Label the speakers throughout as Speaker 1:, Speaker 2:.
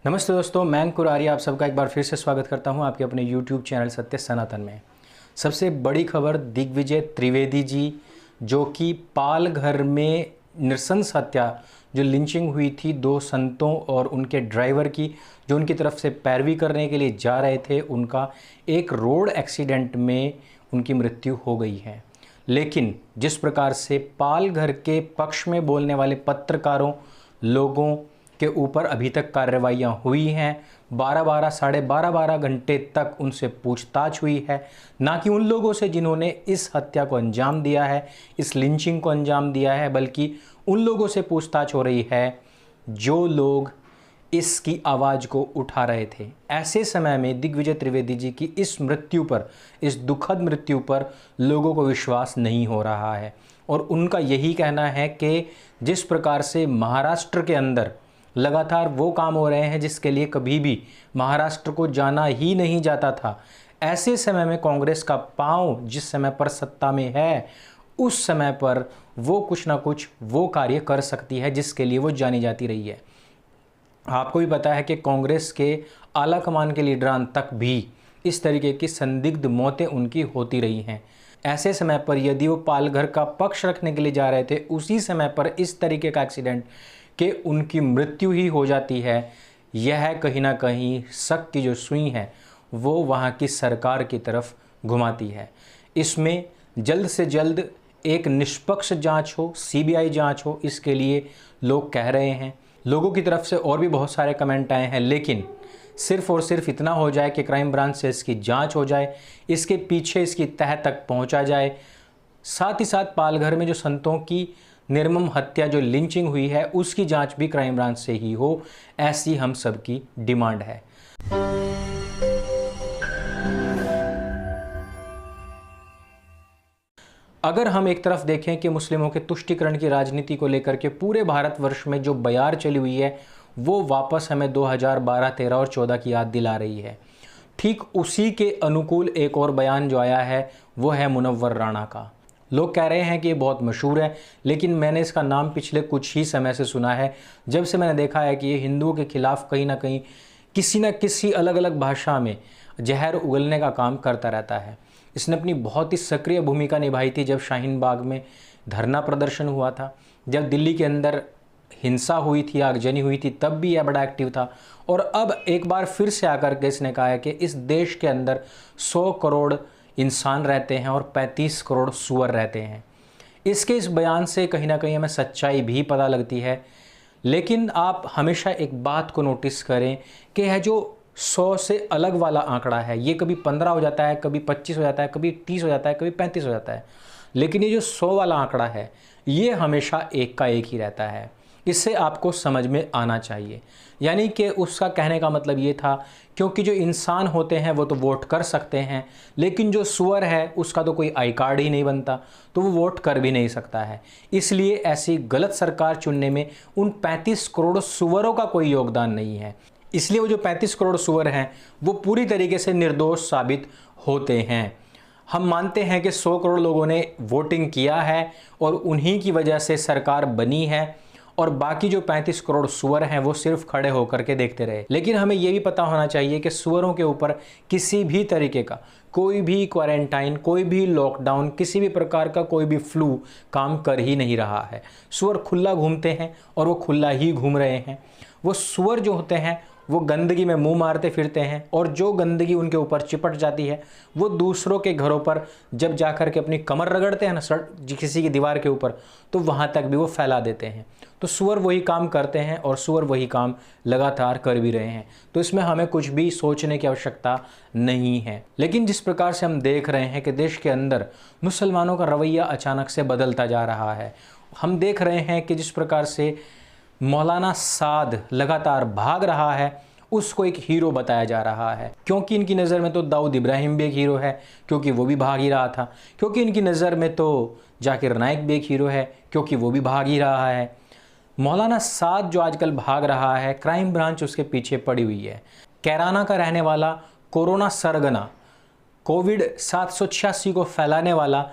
Speaker 1: नमस्ते दोस्तों, मैं अंकुर आर्य आप सबका एक बार फिर से स्वागत करता हूं आपके अपने YouTube चैनल सत्य सनातन में। सबसे बड़ी खबर, दिग्विजय त्रिवेदी जी जो कि पालघर में नृशंस हत्या, जो लिंचिंग हुई थी दो संतों और उनके ड्राइवर की, जो उनकी तरफ से पैरवी करने के लिए जा रहे थे, उनका एक रोड एक्सीडेंट में उनकी मृत्यु हो गई है। लेकिन जिस प्रकार से पालघर के पक्ष में बोलने वाले पत्रकारों, लोगों के ऊपर अभी तक कार्रवाइयाँ हुई हैं, 12-12 साढ़े 12-12 घंटे तक उनसे पूछताछ हुई है, ना कि उन लोगों से जिन्होंने इस हत्या को अंजाम दिया है, इस लिंचिंग को अंजाम दिया है, बल्कि उन लोगों से पूछताछ हो रही है जो लोग इसकी आवाज़ को उठा रहे थे। ऐसे समय में दिग्विजय त्रिवेदी जी की इस मृत्यु पर, इस दुखद मृत्यु पर लोगों को विश्वास नहीं हो रहा है और उनका यही कहना है कि जिस प्रकार से महाराष्ट्र के अंदर लगातार वो काम हो रहे हैं जिसके लिए कभी भी महाराष्ट्र को जाना ही नहीं जाता था, ऐसे समय में कांग्रेस का पांव जिस समय पर सत्ता में है, उस समय पर वो कुछ ना कुछ वो कार्य कर सकती है जिसके लिए वो जानी जाती रही है। आपको भी पता है कि कांग्रेस के आला कमान के लीडरान तक भी इस तरीके की संदिग्ध मौतें उनकी होती रही हैं। ऐसे समय पर यदि वो पालघर का पक्ष रखने के लिए जा रहे थे, उसी समय पर इस तरीके का एक्सीडेंट कि उनकी मृत्यु ही हो जाती है, यह कहीं ना कहीं शक की जो सुई है वो वहाँ की सरकार की तरफ घुमाती है। इसमें जल्द से जल्द एक निष्पक्ष जांच हो, सीबीआई जांच हो, इसके लिए लोग कह रहे हैं। लोगों की तरफ से और भी बहुत सारे कमेंट आए हैं, लेकिन सिर्फ और सिर्फ इतना हो जाए कि क्राइम ब्रांच से इसकी जांच हो जाए, इसके पीछे इसकी तह तक पहुंचा जाए। साथ ही साथ पालघर में जो संतों की निर्मम हत्या, जो लिंचिंग हुई है, उसकी जांच भी क्राइम ब्रांच से ही हो, ऐसी हम सब की डिमांड है। अगर हम एक तरफ देखें कि मुस्लिमों के तुष्टीकरण की राजनीति को लेकर के पूरे भारतवर्ष में जो बयार चली हुई है, वो वापस हमें 2012, 13 और 14 की याद दिला रही है। ठीक उसी के अनुकूल एक और बयान जो आया है वो है मुनव्वर राणा का। लोग कह रहे हैं कि ये बहुत मशहूर है, लेकिन मैंने इसका नाम पिछले कुछ ही समय से सुना है, जब से मैंने देखा है कि ये हिंदुओं के खिलाफ कहीं ना कहीं किसी न किसी अलग अलग भाषा में जहर उगलने का काम करता रहता है। इसने अपनी बहुत ही सक्रिय भूमिका निभाई थी जब शाहीन बाग में धरना प्रदर्शन हुआ था, जब दिल्ली के अंदर हिंसा हुई थी, आगजनी हुई थी, तब भी यह बड़ा एक्टिव था। और अब एक बार फिर से आकर के इसने कहा है कि इस देश के अंदर 100 करोड़ इंसान रहते हैं और 35 करोड़ सूअर रहते हैं। इसके इस बयान से कहीं ना कहीं हमें सच्चाई भी पता लगती है, लेकिन आप हमेशा एक बात को नोटिस करें कि यह जो 100 से अलग वाला आंकड़ा है, ये कभी 15 हो जाता है, कभी 25 हो जाता है, कभी 30 हो जाता है, कभी 35 हो जाता है, लेकिन ये जो 100 वाला आंकड़ा है ये हमेशा एक का एक ही रहता है। इससे आपको समझ में आना चाहिए। यानी कि उसका कहने का मतलब ये था, क्योंकि जो इंसान होते हैं वो तो वोट कर सकते हैं, लेकिन जो सूअर है उसका तो कोई आई कार्ड ही नहीं बनता, तो वो वोट कर भी नहीं सकता है। इसलिए ऐसी गलत सरकार चुनने में उन 35 करोड़ सूअरों का कोई योगदान नहीं है। इसलिए वो जो 35 करोड़ सूअर हैं वो पूरी तरीके से निर्दोष साबित होते हैं। हम मानते हैं कि 100 करोड़ लोगों ने वोटिंग किया है और उन्हीं की वजह से सरकार बनी है, और बाकी जो 35 करोड़ सूअर हैं वो सिर्फ खड़े होकर के देखते रहे। लेकिन हमें ये भी पता होना चाहिए कि सूअरों के ऊपर किसी भी तरीके का कोई भी क्वारंटाइन, कोई भी लॉकडाउन, किसी भी प्रकार का कोई भी फ्लू काम कर ही नहीं रहा है। सूअर खुला घूमते हैं और वो खुला ही घूम रहे हैं। वो सूअर जो होते हैं वो गंदगी में मुंह मारते फिरते हैं, और जो गंदगी उनके ऊपर चिपट जाती है वो दूसरों के घरों पर जब जाकर के अपनी कमर रगड़ते हैं ना किसी की दीवार के ऊपर, तो वहाँ तक भी वो फैला देते हैं। तो सूअर वही काम करते हैं और सूअर वही काम लगातार कर भी रहे हैं। तो इसमें हमें कुछ भी सोचने की आवश्यकता नहीं है। लेकिन जिस प्रकार से हम देख रहे हैं कि देश के अंदर मुसलमानों का रवैया अचानक से बदलता जा रहा है, हम देख रहे हैं कि जिस प्रकार से मौलाना साद लगातार भाग रहा है, उसको एक हीरो बताया जा रहा है। क्योंकि इनकी नज़र में तो दाऊद इब्राहिम भी एक हीरो है, क्योंकि वो भी भाग ही रहा था। क्योंकि इनकी नज़र में तो जाकिर नाइक भी एक हीरो है, क्योंकि वो भी भाग ही रहा है। मौलाना साद जो आजकल भाग रहा है, क्राइम ब्रांच उसके पीछे पड़ी हुई है। कैराना का रहने वाला कोरोना सरगना, कोविड 786 को फैलाने वाला,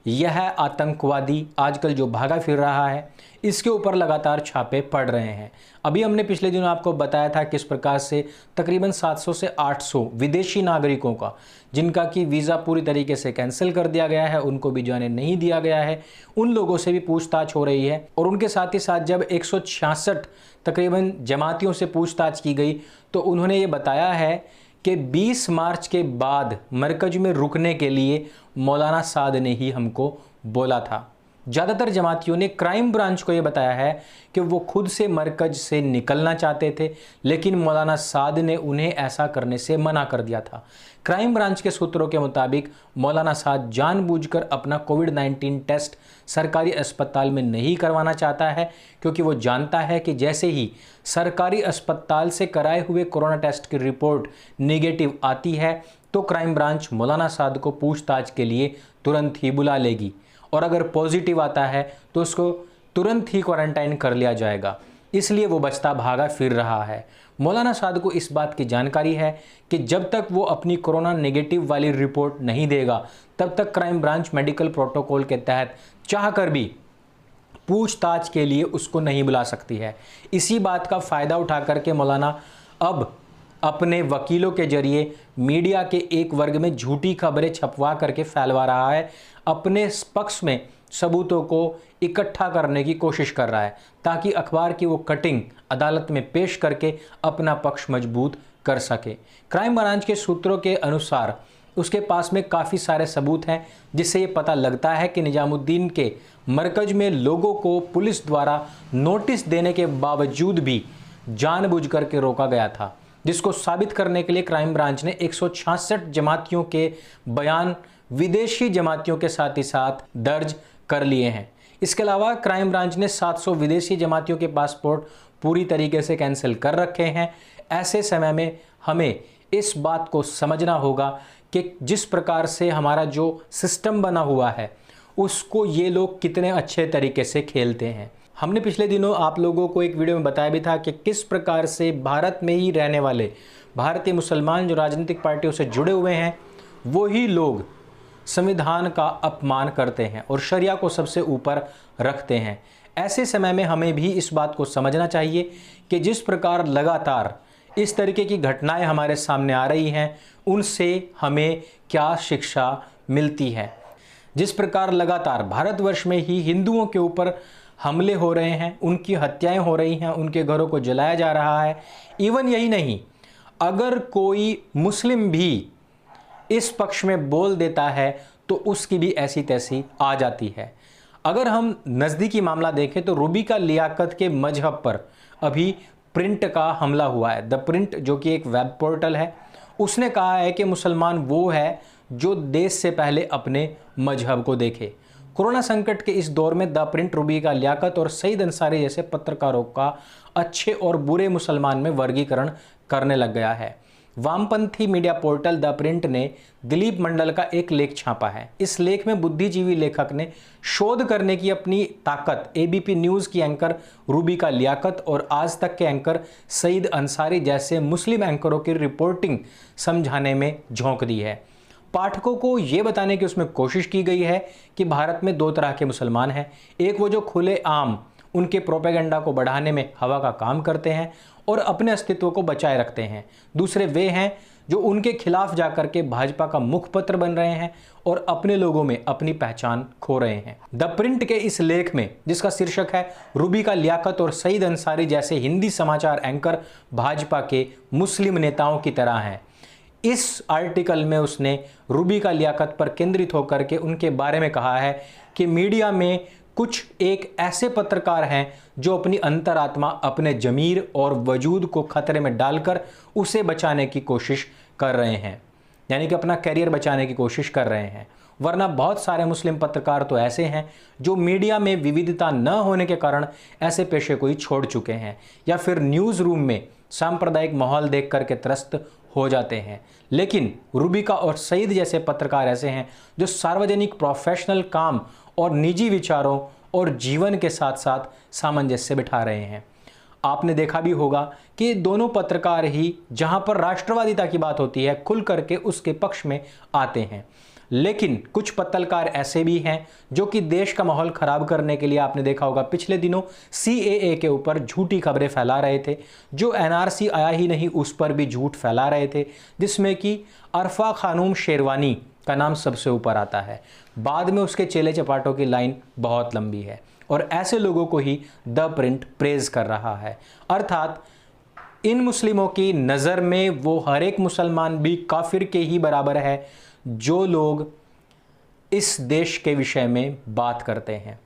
Speaker 1: यह आतंकवादी आजकल जो भागा फिर रहा है, इसके ऊपर लगातार छापे पड़ रहे हैं। अभी हमने पिछले दिनों आपको बताया था किस प्रकार से तकरीबन 700 से 800 विदेशी नागरिकों का, जिनका कि वीज़ा पूरी तरीके से कैंसिल कर दिया गया है, उनको भी जाने नहीं दिया गया है, उन लोगों से भी पूछताछ हो रही है। और उनके साथ ही साथ जब 166 तकरीबन जमातियों से पूछताछ की गई तो उन्होंने ये बताया है कि 20 मार्च के बाद मरकज में रुकने के लिए मौलाना साद ने ही हमको बोला था। ज़्यादातर जमातियों ने क्राइम ब्रांच को ये बताया है कि वो खुद से मरकज से निकलना चाहते थे, लेकिन मौलाना साद ने उन्हें ऐसा करने से मना कर दिया था। क्राइम ब्रांच के सूत्रों के मुताबिक मौलाना साद जानबूझकर अपना कोविड-19 टेस्ट सरकारी अस्पताल में नहीं करवाना चाहता है, क्योंकि वो जानता है कि जैसे ही सरकारी अस्पताल से कराए हुए कोरोना टेस्ट की रिपोर्ट नेगेटिव आती है तो क्राइम ब्रांच मौलाना साद को पूछताछ के लिए तुरंत ही बुला लेगी, और अगर पॉजिटिव आता है तो उसको तुरंत ही क्वारंटाइन कर लिया जाएगा। इसलिए वो बचता भागा फिर रहा है। मौलाना साद को इस बात की जानकारी है कि जब तक वो अपनी कोरोना नेगेटिव वाली रिपोर्ट नहीं देगा तब तक क्राइम ब्रांच मेडिकल प्रोटोकॉल के तहत चाहकर भी पूछताछ के लिए उसको नहीं बुला सकती है। इसी बात का फ़ायदा उठा करके मौलाना अब अपने वकीलों के जरिए मीडिया के एक वर्ग में झूठी खबरें छपवा करके फैलवा रहा है, अपने पक्ष में सबूतों को इकट्ठा करने की कोशिश कर रहा है, ताकि अखबार की वो कटिंग अदालत में पेश करके अपना पक्ष मजबूत कर सके। क्राइम ब्रांच के सूत्रों के अनुसार उसके पास में काफ़ी सारे सबूत हैं, जिससे ये पता लगता है कि निजामुद्दीन के मरकज में लोगों को पुलिस द्वारा नोटिस देने के बावजूद भी जानबूझ करके रोका गया था, जिसको साबित करने के लिए क्राइम ब्रांच ने 166 जमातियों के बयान विदेशी जमातियों के साथ ही साथ दर्ज कर लिए हैं। इसके अलावा क्राइम ब्रांच ने 700 विदेशी जमातियों के पासपोर्ट पूरी तरीके से कैंसिल कर रखे हैं। ऐसे समय में हमें इस बात को समझना होगा कि जिस प्रकार से हमारा जो सिस्टम बना हुआ है उसको ये लोग कितने अच्छे तरीके से खेलते हैं। हमने पिछले दिनों आप लोगों को एक वीडियो में बताया भी था कि किस प्रकार से भारत में ही रहने वाले भारतीय मुसलमान जो राजनीतिक पार्टियों से जुड़े हुए हैं वही लोग संविधान का अपमान करते हैं और शरिया को सबसे ऊपर रखते हैं। ऐसे समय में हमें भी इस बात को समझना चाहिए कि जिस प्रकार लगातार इस तरीके की घटनाएं हमारे सामने आ रही हैं उनसे हमें क्या शिक्षा मिलती है। जिस प्रकार लगातार भारतवर्ष में ही हिंदुओं के ऊपर हमले हो रहे हैं, उनकी हत्याएं हो रही हैं, उनके घरों को जलाया जा रहा है। इवन यही नहीं, अगर कोई मुस्लिम भी इस पक्ष में बोल देता है तो उसकी भी ऐसी तैसी आ जाती है। अगर हम नज़दीकी मामला देखें तो रूबिका लियाकत के मजहब पर अभी प्रिंट का हमला हुआ है। द प्रिंट जो कि एक वेब पोर्टल है, उसने कहा है कि मुसलमान वो है जो देश से पहले अपने मजहब को देखे। कोरोना संकट के इस दौर में द प्रिंट रूबिका लियाकत और सईद अंसारी जैसे पत्रकारों का अच्छे और बुरे मुसलमान में वर्गीकरण करने लग गया है। वामपंथी मीडिया पोर्टल द प्रिंट ने दिलीप मंडल का एक लेख छापा है। इस लेख में बुद्धिजीवी लेखक ने शोध करने की अपनी ताकत एबीपी न्यूज़ की एंकर रूबिका लियाकत और आज तक के एंकर सईद अंसारी जैसे मुस्लिम एंकरों की रिपोर्टिंग समझाने में झोंक दी है। पाठकों को ये बताने की उसमें कोशिश की गई है कि भारत में दो तरह के मुसलमान हैं। एक वो जो खुले आम उनके प्रोपेगेंडा को बढ़ाने में हवा का काम करते हैं और अपने अस्तित्व को बचाए रखते हैं। दूसरे वे हैं जो उनके खिलाफ जाकर के भाजपा का मुखपत्र बन रहे हैं और अपने लोगों में अपनी पहचान खो रहे हैं। द प्रिंट के इस लेख में, जिसका शीर्षक है रूबिका लियाकत और सईद अंसारी जैसे हिंदी समाचार एंकर भाजपा के मुस्लिम नेताओं की तरह हैं, इस आर्टिकल में उसने रूबिका लियाकत पर केंद्रित होकर के उनके बारे में कहा है कि मीडिया में कुछ एक ऐसे पत्रकार हैं जो अपनी अंतरात्मा, अपने जमीर और वजूद को खतरे में डालकर उसे बचाने की कोशिश कर रहे हैं, यानी कि अपना करियर बचाने की कोशिश कर रहे हैं। वरना बहुत सारे मुस्लिम पत्रकार तो ऐसे हैं जो मीडिया में विविधता न होने के कारण ऐसे पेशे को ही छोड़ चुके हैं या फिर न्यूज़ रूम में सांप्रदायिक माहौल देख करके त्रस्त हो जाते हैं। लेकिन रूबिका और सईद जैसे पत्रकार ऐसे हैं जो सार्वजनिक प्रोफेशनल काम और निजी विचारों और जीवन के साथ साथ सामंजस्य बिठा रहे हैं। आपने देखा भी होगा कि दोनों पत्रकार ही जहां पर राष्ट्रवादिता की बात होती है खुल करके उसके पक्ष में आते हैं, लेकिन कुछ पत्रकार ऐसे भी हैं जो कि देश का माहौल खराब करने के लिए, आपने देखा होगा पिछले दिनों CAA के ऊपर झूठी खबरें फैला रहे थे, जो NRC आया ही नहीं उस पर भी झूठ फैला रहे थे, जिसमें कि अरफा खानूम शेरवानी का नाम सबसे ऊपर आता है। बाद में उसके चेले चपाटों की लाइन बहुत लंबी है और ऐसे लोगों को ही द प्रिंट प्रेज कर रहा है। अर्थात इन मुस्लिमों की नज़र में वो हर एक मुसलमान भी काफिर के ही बराबर है जो लोग इस देश के विषय में बात करते हैं।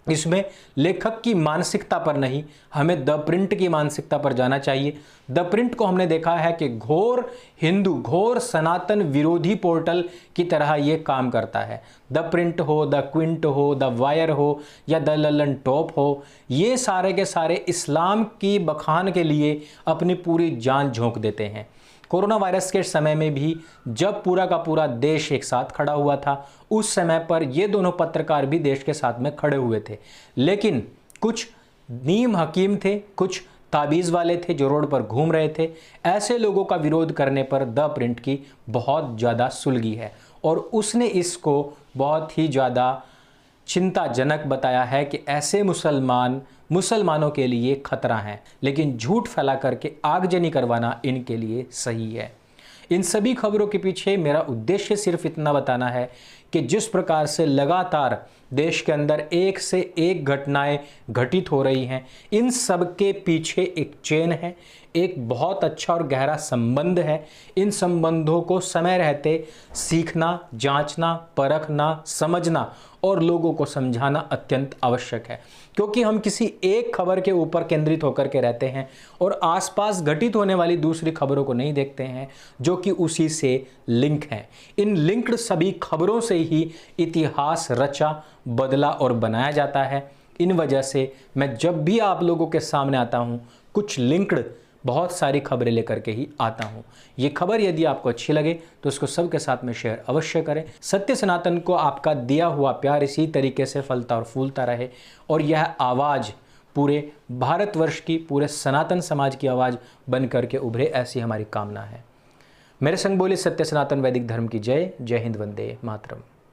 Speaker 1: इसमें लेखक की मानसिकता पर नहीं, हमें द प्रिंट की मानसिकता पर जाना चाहिए। द प्रिंट को हमने देखा है कि घोर हिंदू, घोर सनातन विरोधी पोर्टल की तरह ये काम करता है। द प्रिंट हो, द क्विंट हो, द वायर हो या द ललन टॉप हो, ये सारे के सारे इस्लाम की बखान के लिए अपनी पूरी जान झोंक देते हैं। कोरोना वायरस के समय में भी जब पूरा का पूरा देश एक साथ खड़ा हुआ था, उस समय पर ये दोनों पत्रकार भी देश के साथ में खड़े हुए थे, लेकिन कुछ नीम हकीम थे, कुछ ताबीज़ वाले थे जो रोड पर घूम रहे थे। ऐसे लोगों का विरोध करने पर द प्रिंट की बहुत ज़्यादा सुलगी है और उसने इसको बहुत ही ज़्यादा चिंताजनक बताया है कि ऐसे मुसलमानों के लिए खतरा है, लेकिन झूठ फैला करके आगजनी करवाना इनके लिए सही है। इन सभी खबरों के पीछे मेरा उद्देश्य सिर्फ इतना बताना है कि जिस प्रकार से लगातार देश के अंदर एक से एक घटनाएं घटित हो रही हैं, इन सब के पीछे एक चेन है, एक बहुत अच्छा और गहरा संबंध है। इन संबंधों को समय रहते सीखना, जांचना, परखना, समझना और लोगों को समझाना अत्यंत आवश्यक है, क्योंकि हम किसी एक खबर के ऊपर केंद्रित होकर के रहते हैं और आसपास घटित होने वाली दूसरी खबरों को नहीं देखते हैं जो कि उसी से लिंक हैं। इन लिंक्ड सभी खबरों से ही इतिहास रचा, बदला और बनाया जाता है। इन वजह से मैं जब भी आप लोगों के सामने आता हूं, कुछ लिंक्ड बहुत सारी खबरें लेकर के ही आता हूं। ये खबर यदि आपको अच्छी लगे तो उसको सबके साथ में शेयर अवश्य करें। सत्य सनातन को आपका दिया हुआ प्यार इसी तरीके से फलता और फूलता रहे और यह आवाज़ पूरे भारतवर्ष की, पूरे सनातन समाज की आवाज़ बन करके उभरे, ऐसी हमारी कामना है। मेरे संग बोले सत्य सनातन वैदिक धर्म की जय। जय हिंद, वंदे मातरम।